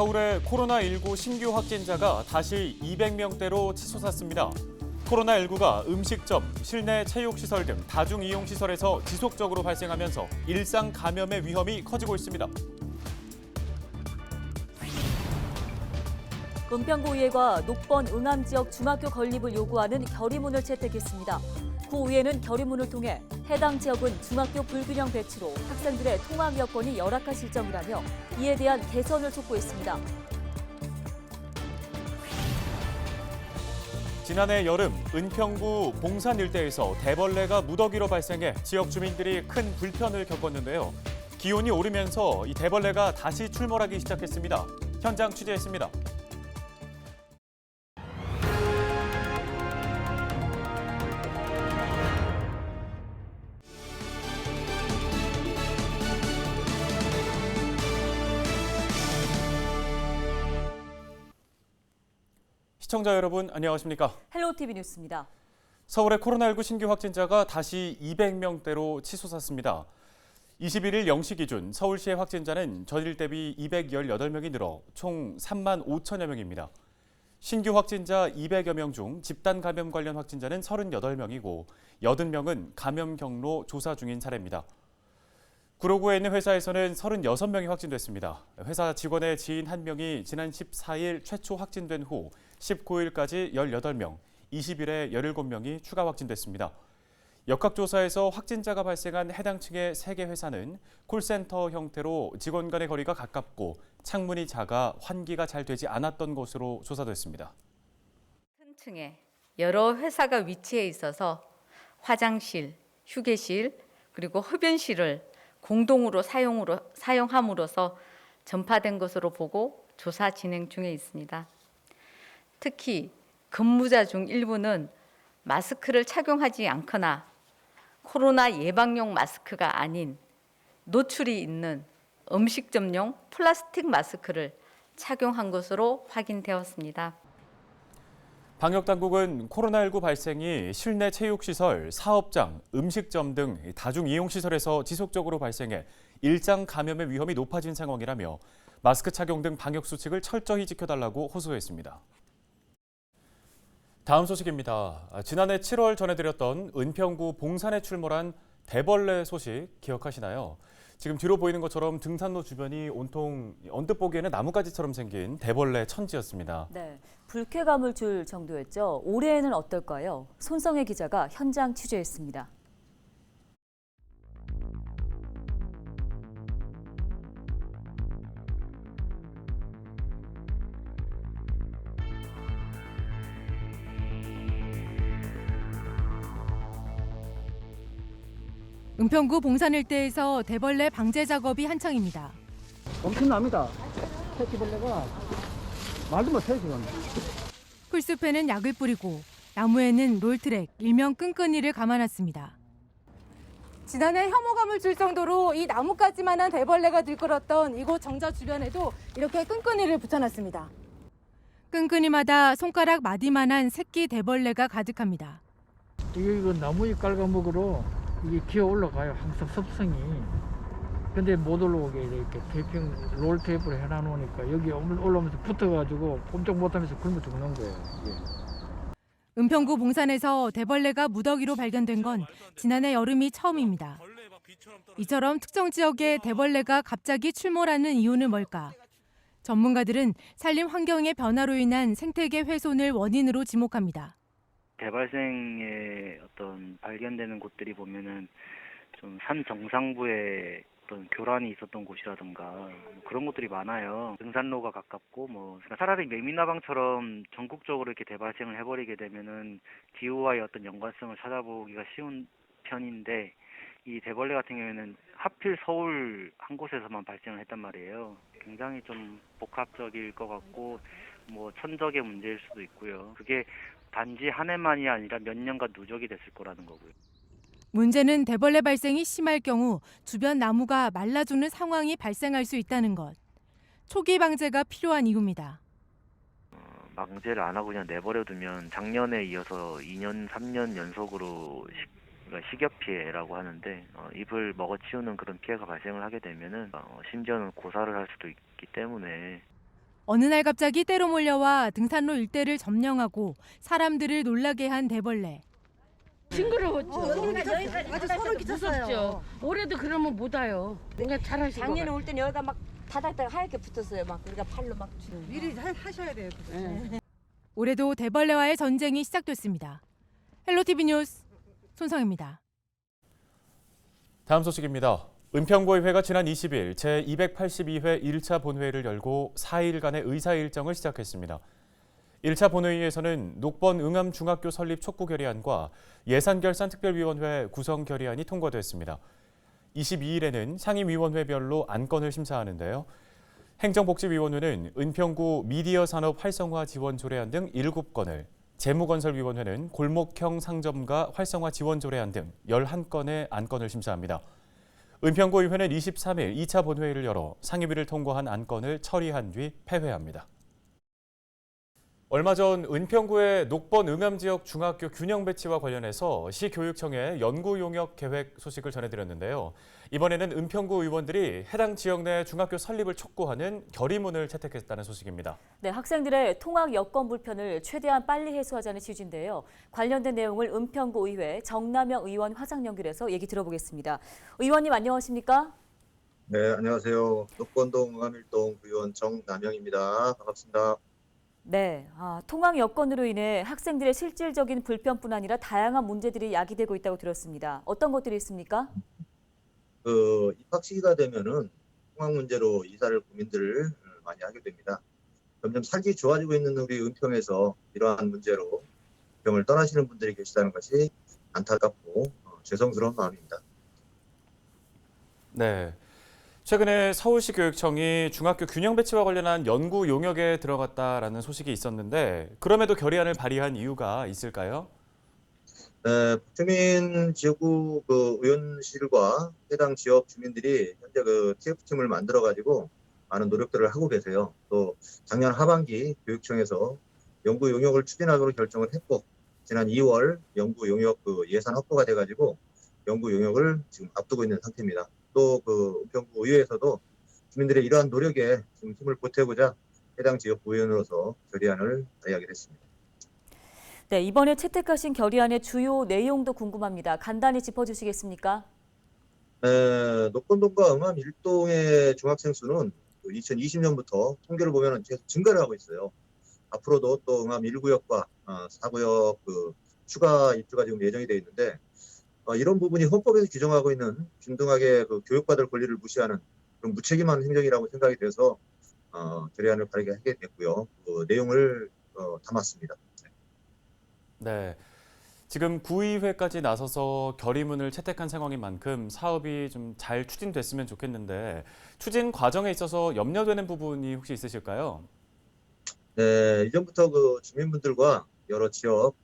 서울의 코로나19 신규 확진자가 다시 200명대로 치솟았습니다. 코로나19가 음식점, 실내 체육시설 등 다중이용시설에서 지속적으로 발생하면서 일상 감염의 위험이 커지고 있습니다. 은평구의회가 녹번 응암 지역 중학교 건립을 요구하는 결의문을 채택했습니다. 구의회는 결의문을 통해 해당 지역은 중학교 불균형 배치로 학생들의 통학 여건이 열악한 실정이라며 이에 대한 개선을 촉구했습니다. 지난해 여름 은평구 봉산 일대에서 대벌레가 무더기로 발생해 지역 주민들이 큰 불편을 겪었는데요. 기온이 오르면서 이 대벌레가 다시 출몰하기 시작했습니다. 현장 취재했습니다. 시청자 여러분 안녕하십니까? 헬로티비 뉴스입니다. 서울의 코로나19 신규 확진자가 다시 200명대로 치솟았습니다. 21일 0시 기준 서울시의 확진자는 전일 대비 218명이 늘어 총 3만 5천여 명입니다. 신규 확진자 200여 명 중 집단 감염 관련 확진자는 38명이고 80명은 감염 경로 조사 중인 사례입니다. 구로구에 있는 회사에서는 36명이 확진됐습니다. 회사 직원의 지인 1명이 지난 14일 최초 확진된 후 19일까지 18명, 20일에 17명이 추가 확진됐습니다. 역학조사에서 확진자가 발생한 해당 층의 3개 회사는 콜센터 형태로 직원 간의 거리가 가깝고 창문이 작아 환기가 잘 되지 않았던 것으로 조사됐습니다. 큰 층에 여러 회사가 위치해 있어서 화장실, 휴게실, 그리고 흡연실을 공동으로 사용함으로써 전파된 것으로 보고 조사 진행 중에 있습니다. 특히 근무자 중 일부는 마스크를 착용하지 않거나 코로나 예방용 마스크가 아닌 노출이 있는 음식점용 플라스틱 마스크를 착용한 것으로 확인되었습니다. 방역당국은 코로나19 발생이 실내 체육시설, 사업장, 음식점 등 다중이용시설에서 지속적으로 발생해 일상 감염의 위험이 높아진 상황이라며 마스크 착용 등 방역수칙을 철저히 지켜달라고 호소했습니다. 다음 소식입니다. 지난해 7월 전해드렸던 은평구 봉산에 출몰한 대벌레 소식 기억하시나요? 지금 뒤로 보이는 것처럼 등산로 주변이 온통 언뜻 보기에는 나뭇가지처럼 생긴 대벌레 천지였습니다. 네, 불쾌감을 줄 정도였죠. 올해에는 어떨까요? 손성혜 기자가 현장 취재했습니다. 은평구 봉산 일대에서 대벌레 방제 작업이 한창입니다. 엄청납니다. 새끼벌레가 말도 못해요 지금. 풀숲에는 약을 뿌리고 나무에는 롤트랙, 일명 끈끈이를 감아놨습니다. 지난해 혐오감을 줄 정도로 이 나뭇가지만한 대벌레가 들끓었던 이곳 정자 주변에도 이렇게 끈끈이를 붙여놨습니다. 끈끈이마다 손가락 마디만한 새끼 대벌레가 가득합니다. 이거 나무에 깔가먹으로 이게 기어 올라가요. 항상 습성이. 근데 못 올라오게 이렇게 테이핑 롤 테이프로 해놔놓으니까 여기 올라오면서 붙어가지고 꼼짝 못하면서 굶어 죽는 거예요. 이게. 은평구 봉산에서 대벌레가 무더기로 발견된 건 지난해 여름이 처음입니다. 이처럼 특정 지역에 대벌레가 갑자기 출몰하는 이유는 뭘까? 전문가들은 산림 환경의 변화로 인한 생태계 훼손을 원인으로 지목합니다. 대발생의 어떤 발견되는 곳들이 보면은 좀 산 정상부에 어떤 교란이 있었던 곳이라든가 그런 곳들이 많아요. 등산로가 가깝고 차라리 매미나방처럼 전국적으로 이렇게 대발생을 해버리게 되면은 기후와의 어떤 연관성을 찾아보기가 쉬운 편인데 이 대벌레 같은 경우에는 하필 서울 한 곳에서만 발생을 했단 말이에요. 굉장히 좀 복합적일 것 같고 천적의 문제일 수도 있고요. 그게 단지 한 해만이 아니라 몇 년간 누적이 됐을 거라는 거고요. 문제는 대벌레 발생이 심할 경우 주변 나무가 말라 죽는 상황이 발생할 수 있다는 것. 초기 방제가 필요한 이유입니다. 방제를 안 하고 그냥 내버려 두면 작년에 이어서 2년, 3년 연속으로 식엽 피해라고 하는데 잎을 먹어치우는 그런 피해가 발생을 하게 되면은 심지어는 고사를 할 수도 있기 때문에 어느 날 갑자기 때로 몰려와 등산로 일대를 점령하고 사람들을 놀라게 한 대벌레. 징그러웠죠. 아주 소름 끼쳤어요. 올해도 그러면 못 와요. 뭔가 잘하시고. 작년에 올 때는 여기가 막 바닥다가 하얗게 붙었어요. 막 우리가 팔로 막 미리 하셔야 돼요. 올해도 대벌레와의 전쟁이 시작됐습니다. 헬로티비 뉴스 손성입니다. 다음 소식입니다. 은평구의회가 지난 20일 제282회 1차 본회의를 열고 4일간의 의사 일정을 시작했습니다. 1차 본회의에서는 녹번 응암중학교 설립 촉구 결의안과 예산결산특별위원회 구성 결의안이 통과됐습니다. 22일에는 상임위원회별로 안건을 심사하는데요. 행정복지위원회는 은평구 미디어 산업 활성화 지원 조례안 등 7건을, 재무건설위원회는 골목형 상점가 활성화 지원 조례안 등 11건의 안건을 심사합니다. 은평구의회는 23일 2차 본회의를 열어 상임위를 통과한 안건을 처리한 뒤 폐회합니다. 얼마 전 은평구의 녹번 응암지역 중학교 균형 배치와 관련해서 시교육청의 연구용역 계획 소식을 전해드렸는데요. 이번에는 은평구 의원들이 해당 지역 내 중학교 설립을 촉구하는 결의문을 채택했다는 소식입니다. 네, 학생들의 통학 여건 불편을 최대한 빨리 해소하자는 취지인데요. 관련된 내용을 은평구 의회 정남영 의원 화상 연결해서 얘기 들어보겠습니다. 의원님 안녕하십니까? 네, 안녕하세요. 녹번동 응암일동 구의원 정남영입니다. 반갑습니다. 네, 통학 여건으로 인해 학생들의 실질적인 불편뿐 아니라 다양한 문제들이 야기되고 있다고 들었습니다. 어떤 것들이 있습니까? 입학 시기가 되면은 통학 문제로 이사를 고민들을 많이 하게 됩니다. 점점 살기 좋아지고 있는 우리 은평에서 이러한 문제로 은평을 떠나시는 분들이 계시다는 것이 안타깝고 죄송스러운 마음입니다. 네. 최근에 서울시 교육청이 중학교 균형 배치와 관련한 연구 용역에 들어갔다라는 소식이 있었는데 그럼에도 결의안을 발의한 이유가 있을까요? 네, 북주민 지역구 의원실과 해당 지역 주민들이 현재 TF팀을 만들어가지고 많은 노력들을 하고 계세요. 또 작년 하반기 교육청에서 연구 용역을 추진하기로 결정을 했고 지난 2월 연구 용역 예산 확보가 돼가지고 연구 용역을 지금 앞두고 있는 상태입니다. 또 은평구 의회에서도 주민들의 이러한 노력에 지금 힘을 보태고자 해당 지역 의원으로서 결의안을 발의하게 됐습니다. 네, 이번에 채택하신 결의안의 주요 내용도 궁금합니다. 간단히 짚어주시겠습니까? 네, 녹번동과 응암일동의 중학생 수는 2020년부터 통계를 보면 계속 증가를 하고 있어요. 앞으로도 또 응암 1구역과 4구역 추가 입주가 지금 예정이 되어 있는데 이런 부분이 헌법에서 규정하고 있는 균등하게 교육받을 권리를 무시하는 그런 무책임한 행정이라고 생각이 돼서 결의안을 발의하게 됐고요. 내용을 담았습니다. 네. 지금 구의회까지 나서서 결의문을 채택한 상황인 만큼 사업이 좀 잘 추진됐으면 좋겠는데 추진 과정에 있어서 염려되는 부분이 혹시 있으실까요? 네, 이전부터 주민분들과 여러 지역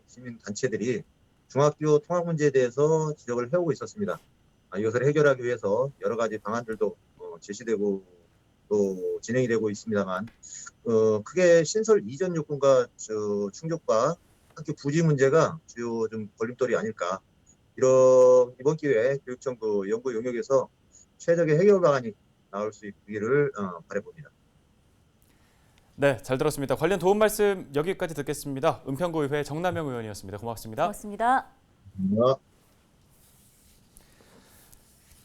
시민 단체들이 중학교 통학 문제에 대해서 지적을 해오고 있었습니다. 이것을 해결하기 위해서 여러 가지 방안들도 제시되고 또 진행이 되고 있습니다만 크게 신설 이전 요건과 충족과 학교 부지 문제가 주요 좀 걸림돌이 아닐까. 이번 기회에 교육청 연구 용역에서 최적의 해결 방안이 나올 수 있기를 바라봅니다. 네, 잘 들었습니다. 관련 도움 말씀 여기까지 듣겠습니다. 은평구의회 정남영 의원이었습니다. 고맙습니다. 고맙습니다.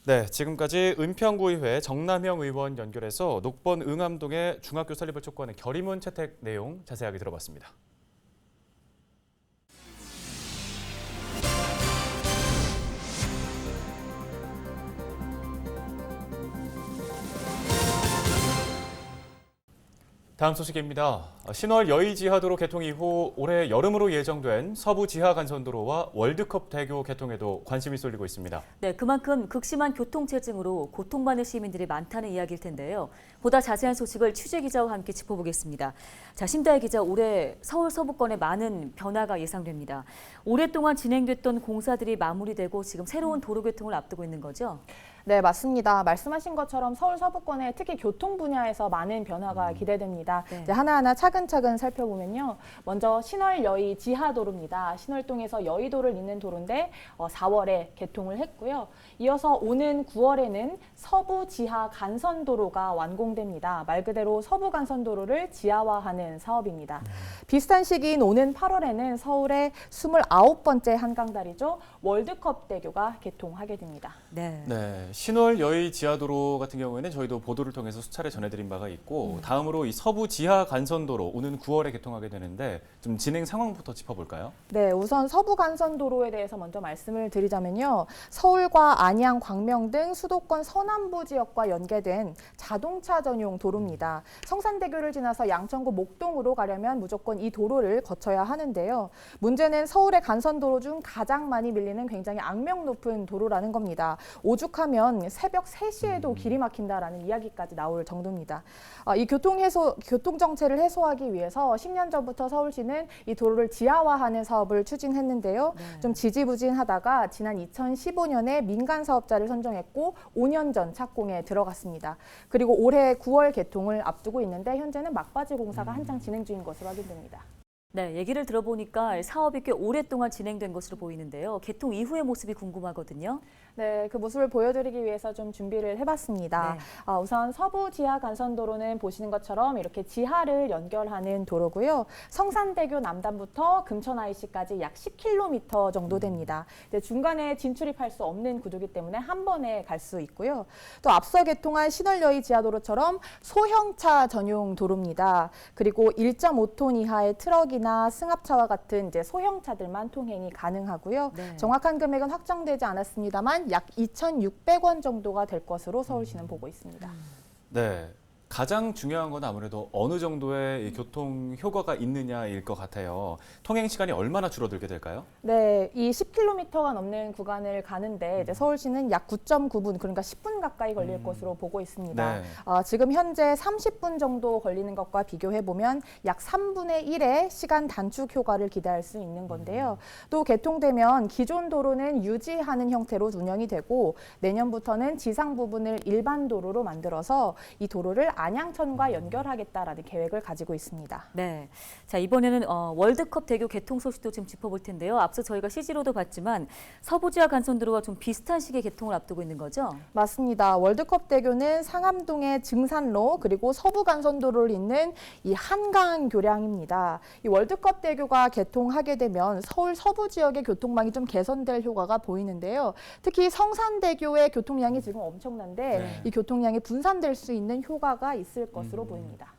네, 지금까지 은평구의회 정남영 의원 연결해서 녹번 응암동의 중학교 설립을 촉구하는 결의문 채택 내용 자세하게 들어봤습니다. 다음 소식입니다. 신월 여의지하도로 개통 이후 올해 여름으로 예정된 서부 지하간선도로와 월드컵 대교 개통에도 관심이 쏠리고 있습니다. 네, 그만큼 극심한 교통체증으로 고통받는 시민들이 많다는 이야기일 텐데요. 보다 자세한 소식을 취재 기자와 함께 짚어보겠습니다. 자, 심다혜 기자, 올해 서울 서부권에 많은 변화가 예상됩니다. 오랫동안 진행됐던 공사들이 마무리되고 지금 새로운 도로 개통을 앞두고 있는 거죠? 네, 맞습니다. 말씀하신 것처럼 서울 서부권의 특히 교통 분야에서 많은 변화가 기대됩니다. 네. 이제 하나하나 차근차근 살펴보면요. 먼저 신월여의 지하도로입니다. 신월동에서 여의도를 잇는 도로인데 4월에 개통을 했고요. 이어서 오는 9월에는 서부 지하 간선도로가 완공됩니다. 말 그대로 서부 간선도로를 지하화하는 사업입니다. 비슷한 시기인 오는 8월에는 서울의 29번째 한강다리죠. 월드컵대교가 개통하게 됩니다. 네. 네, 신월여의 지하도로 같은 경우에는 저희도 보도를 통해서 수차례 전해드린 바가 있고 다음으로 이 서부 지하 간선도로 오는 9월에 개통하게 되는데 좀 진행 상황부터 짚어볼까요? 네, 우선 서부 간선도로에 대해서 먼저 말씀을 드리자면요. 서울과 안양, 광명 등 수도권 서남부 지역과 연계된 자동차 전용 도로입니다. 성산대교를 지나서 양천구 목동으로 가려면 무조건 이 도로를 거쳐야 하는데요. 문제는 서울의 간선도로 중 가장 많이 밀리는 굉장히 악명 높은 도로라는 겁니다. 오죽하면 새벽 3시에도 길이 막힌다라는 이야기까지 나올 정도입니다. 이 교통 정체를 해소하기 위해서 10년 전부터 서울시는 이 도로를 지하화하는 사업을 추진했는데요. 좀 지지부진하다가 지난 2015년에 민간 사업자를 선정했고 5년 전 착공에 들어갔습니다. 그리고 올해 9월 개통을 앞두고 있는데 현재는 막바지 공사가 한창 진행 중인 것으로 확인됩니다. 네, 얘기를 들어보니까 사업이 꽤 오랫동안 진행된 것으로 보이는데요. 개통 이후의 모습이 궁금하거든요. 네, 그 모습을 보여드리기 위해서 좀 준비를 해봤습니다. 네. 우선 서부 지하 간선도로는 보시는 것처럼 이렇게 지하를 연결하는 도로고요. 성산대교 남단부터 금천 IC까지 약 10km 정도 됩니다. 중간에 진출입할 수 없는 구조이기 때문에 한 번에 갈 수 있고요. 또 앞서 개통한 신월여의 지하도로처럼 소형차 전용 도로입니다. 그리고 1.5톤 이하의 트럭이나 승합차와 같은 이제 소형차들만 통행이 가능하고요. 네. 정확한 금액은 확정되지 않았습니다만 약 2,600원 정도가 될 것으로 서울시는 보고 있습니다. 네, 가장 중요한 건 아무래도 어느 정도의 이 교통 효과가 있느냐일 것 같아요. 통행 시간이 얼마나 줄어들게 될까요? 네, 이 10km가 넘는 구간을 가는데 이제 서울시는 약 9.9분, 그러니까 10분 가까이 걸릴 것으로 보고 있습니다. 네. 지금 현재 30분 정도 걸리는 것과 비교해 보면 약 3분의 1의 시간 단축 효과를 기대할 수 있는 건데요. 또 개통되면 기존 도로는 유지하는 형태로 운영이 되고 내년부터는 지상 부분을 일반 도로로 만들어서 이 도로를 안양천과 연결하겠다라는 계획을 가지고 있습니다. 네, 자 이번에는 월드컵 대교 개통 소식도 좀 짚어볼 텐데요. 앞서 저희가 CG로도 봤지만 서부지하 간선도로와 좀 비슷한 시기에 개통을 앞두고 있는 거죠? 맞습니다. 월드컵 대교는 상암동의 증산로 그리고 서부 간선도로를 잇는 이 한강 교량입니다. 이 월드컵 대교가 개통하게 되면 서울 서부 지역의 교통망이 좀 개선될 효과가 보이는데요. 특히 성산대교의 교통량이 지금 엄청난데 네. 이 교통량이 분산될 수 있는 효과가 있을 것으로 보입니다.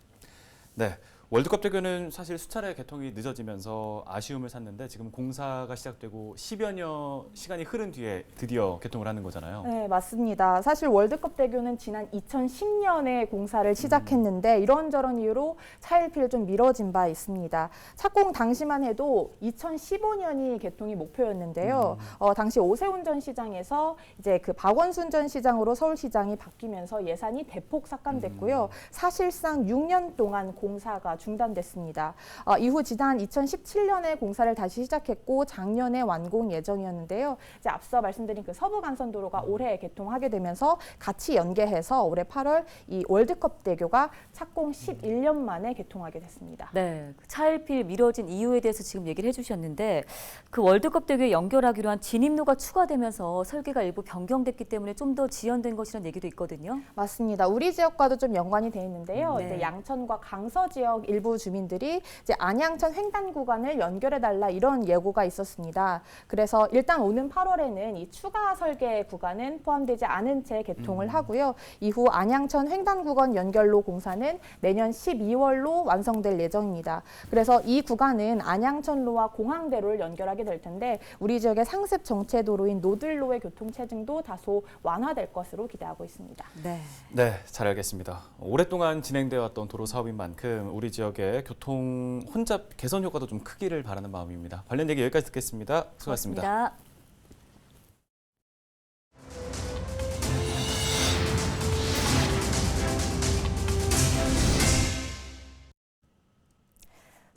네, 월드컵 대교는 사실 수차례 개통이 늦어지면서 아쉬움을 샀는데 지금 공사가 시작되고 10여년 시간이 흐른 뒤에 드디어 개통을 하는 거잖아요. 네, 맞습니다. 사실 월드컵 대교는 지난 2010년에 공사를 시작했는데 이런저런 이유로 차일피일 좀 미뤄진 바 있습니다. 착공 당시만 해도 2015년이 개통이 목표였는데요. 당시 오세훈 전 시장에서 이제 그 박원순 전 시장으로 서울시장이 바뀌면서 예산이 대폭 삭감됐고요. 사실상 6년 동안 공사가 중단됐습니다. 이후 지난 2017년에 공사를 다시 시작했고 작년에 완공 예정이었는데요. 이제 앞서 말씀드린 그 서부 간선도로가 올해 개통하게 되면서 같이 연계해서 올해 8월 이 월드컵 대교가 착공 11년 만에 개통하게 됐습니다. 네, 차일피일 미뤄진 이유에 대해서 지금 얘기를 해주셨는데 그 월드컵 대교에 연결하기로 한 진입로가 추가되면서 설계가 일부 변경됐기 때문에 좀 더 지연된 것이라는 얘기도 있거든요. 맞습니다. 우리 지역과도 좀 연관이 돼 있는데요. 네. 이제 양천과 강서 지역 일부 주민들이 이제 안양천 횡단 구간을 연결해달라 이런 예고가 있었습니다. 그래서 일단 오는 8월에는 이 추가 설계 구간은 포함되지 않은 채 개통을 하고요. 이후 안양천 횡단 구간 연결로 공사는 내년 12월로 완성될 예정입니다. 그래서 이 구간은 안양천로와 공항대로를 연결하게 될 텐데 우리 지역의 상습 정체 도로인 노들로의 교통 체증도 다소 완화될 것으로 기대하고 있습니다. 네. 네, 잘 알겠습니다. 오랫동안 진행되어 왔던 도로 사업인 만큼 우리 지역의 교통 혼잡 개선 효과도 좀 크기를 바라는 마음입니다. 관련 얘기 여기까지 듣겠습니다. 수고하셨습니다. 고맙습니다.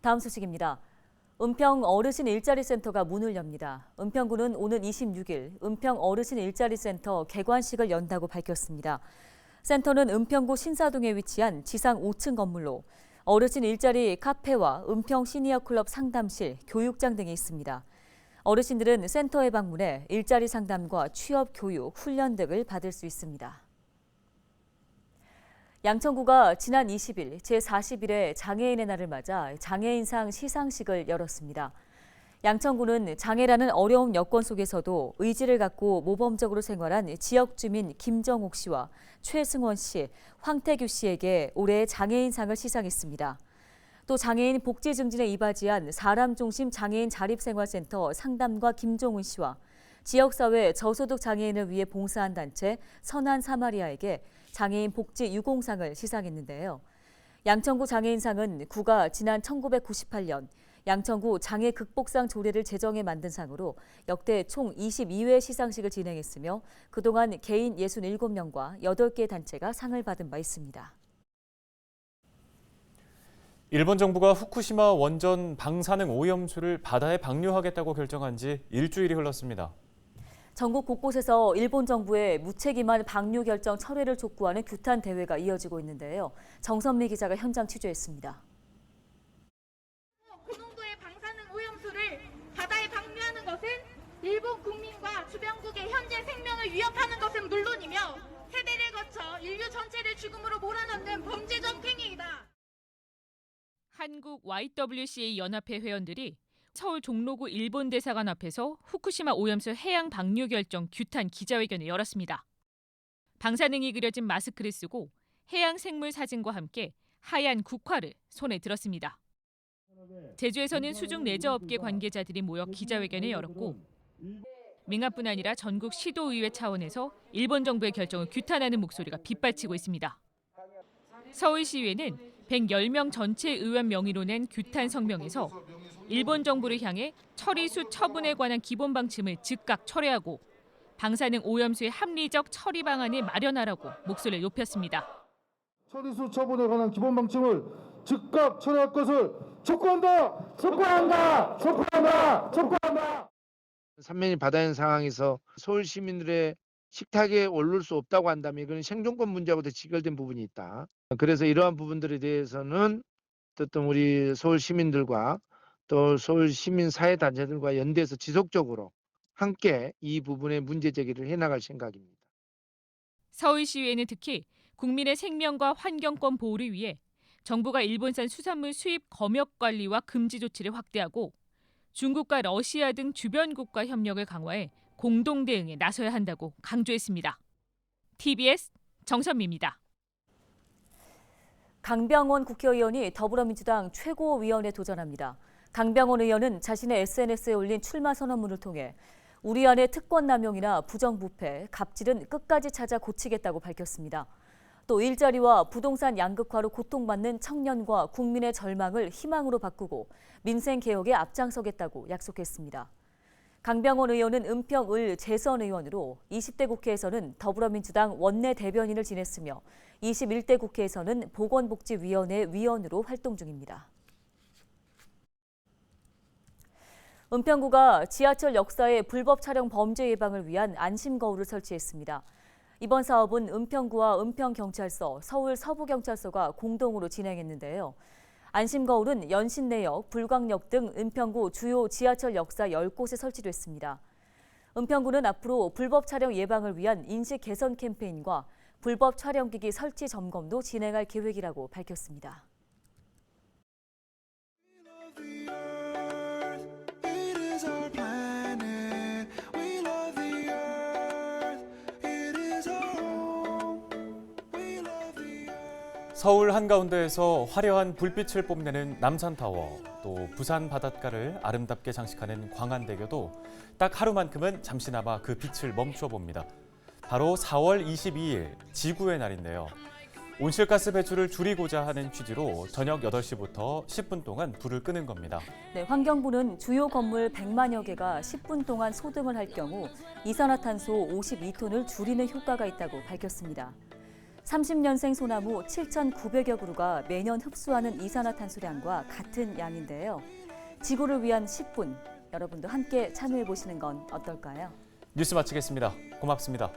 다음 소식입니다. 은평 어르신 일자리 센터가 문을 엽니다. 은평구는 오는 26일 은평 어르신 일자리 센터 개관식을 연다고 밝혔습니다. 센터는 은평구 신사동에 위치한 지상 5층 건물로 어르신 일자리 카페와 은평 시니어 클럽 상담실, 교육장 등이 있습니다. 어르신들은 센터에 방문해 일자리 상담과 취업, 교육, 훈련 등을 받을 수 있습니다. 양천구가 지난 20일 제41회 장애인의 날을 맞아 장애인상 시상식을 열었습니다. 양천구는 장애라는 어려운 여건 속에서도 의지를 갖고 모범적으로 생활한 지역 주민 김정옥 씨와 최승원 씨, 황태규 씨에게 올해의 장애인상을 시상했습니다. 또 장애인 복지 증진에 이바지한 사람중심 장애인 자립생활센터 상담과 김종훈 씨와 지역사회 저소득 장애인을 위해 봉사한 단체 선한 사마리아에게 장애인 복지 유공상을 시상했는데요. 양천구 장애인상은 구가 지난 1998년 양천구 장애 극복상 조례를 제정해 만든 상으로 역대 총 22회 시상식을 진행했으며 그동안 개인 67명과 8개 단체가 상을 받은 바 있습니다. 일본 정부가 후쿠시마 원전 방사능 오염수를 바다에 방류하겠다고 결정한 지 일주일이 흘렀습니다. 전국 곳곳에서 일본 정부의 무책임한 방류 결정 철회를 촉구하는 규탄 대회가 이어지고 있는데요. 정선미 기자가 현장 취재했습니다. 고농도의 방사능 오염수를 바다에 방류하는 것은 일본 국민과 주변국의 현재 생명을 위협하는 것은 물론이며 세대를 거쳐 인류 전체를 죽음으로 몰아넣는 범죄적 행위이다. 한국 YWCA 연합회 회원들이 서울 종로구 일본 대사관 앞에서 후쿠시마 오염수 해양 방류 결정 규탄 기자회견을 열었습니다. 방사능이 그려진 마스크를 쓰고 해양 생물 사진과 함께 하얀 국화를 손에 들었습니다. 제주에서는 수중 레저업계 관계자들이 모여 기자회견을 열었고 민간뿐 아니라 전국 시도의회 차원에서 일본 정부의 결정을 규탄하는 목소리가 빗발치고 있습니다. 서울시의회는 110명 전체 의원 명의로 낸 규탄 성명에서 일본 정부를 향해 처리수 처분에 관한 기본 방침을 즉각 철회하고 방사능 오염수의 합리적 처리 방안을 마련하라고 목소리를 높였습니다. 처리수 처분에 관한 기본 방침을 즉각 철회할 것을 촉구한다! 촉구한다! 촉구한다! 촉구한다! 삼면이 바다인 상황에서 서울 시민들의 식탁에 오를 수 없다고 한다면 이건 생존권 문제하고도 직결된 부분이 있다. 그래서 이러한 부분들에 대해서는 어떤 우리 서울 시민들과 또 서울 시민 사회 단체들과 연대해서 지속적으로 함께 이 부분의 문제 제기를 해나갈 생각입니다. 서울시의회는 특히 국민의 생명과 환경권 보호를 위해 정부가 일본산 수산물 수입 검역 관리와 금지 조치를 확대하고 중국과 러시아 등 주변국과 협력을 강화해 공동 대응에 나서야 한다고 강조했습니다. TBS 정선미입니다. 강병원 국회의원이 더불어민주당 최고위원에 도전합니다. 강병원 의원은 자신의 SNS에 올린 출마 선언문을 통해 우리 안의 특권 남용이나 부정부패, 갑질은 끝까지 찾아 고치겠다고 밝혔습니다. 또 일자리와 부동산 양극화로 고통받는 청년과 국민의 절망을 희망으로 바꾸고 민생 개혁에 앞장서겠다고 약속했습니다. 강병원 의원은 은평을 재선 의원으로 20대 국회에서는 더불어민주당 원내 대변인을 지냈으며 21대 국회에서는 보건복지위원회 위원으로 활동 중입니다. 은평구가 지하철 역사의 불법 촬영 범죄 예방을 위한 안심 거울을 설치했습니다. 이번 사업은 은평구와 은평경찰서, 서울 서부경찰서가 공동으로 진행했는데요. 안심 거울은 연신내역, 불광역 등 은평구 주요 지하철 역사 10곳에 설치됐습니다. 은평구는 앞으로 불법 촬영 예방을 위한 인식 개선 캠페인과 불법 촬영기기 설치 점검도 진행할 계획이라고 밝혔습니다. 서울 한가운데에서 화려한 불빛을 뽐내는 남산타워, 또 부산 바닷가를 아름답게 장식하는 광안대교도 딱 하루만큼은 잠시나마 그 빛을 멈춰 봅니다. 바로 4월 22일 지구의 날인데요. 온실가스 배출을 줄이고자 하는 취지로 저녁 8시부터 10분 동안 불을 끄는 겁니다. 네, 환경부는 주요 건물 100만여 개가 10분 동안 소등을 할 경우 이산화탄소 52톤을 줄이는 효과가 있다고 밝혔습니다. 30년생 소나무 7,900여 그루가 매년 흡수하는 이산화탄소량과 같은 양인데요. 지구를 위한 10분. 여러분도 함께 참여해 보시는 건 어떨까요? 뉴스 마치겠습니다. 고맙습니다.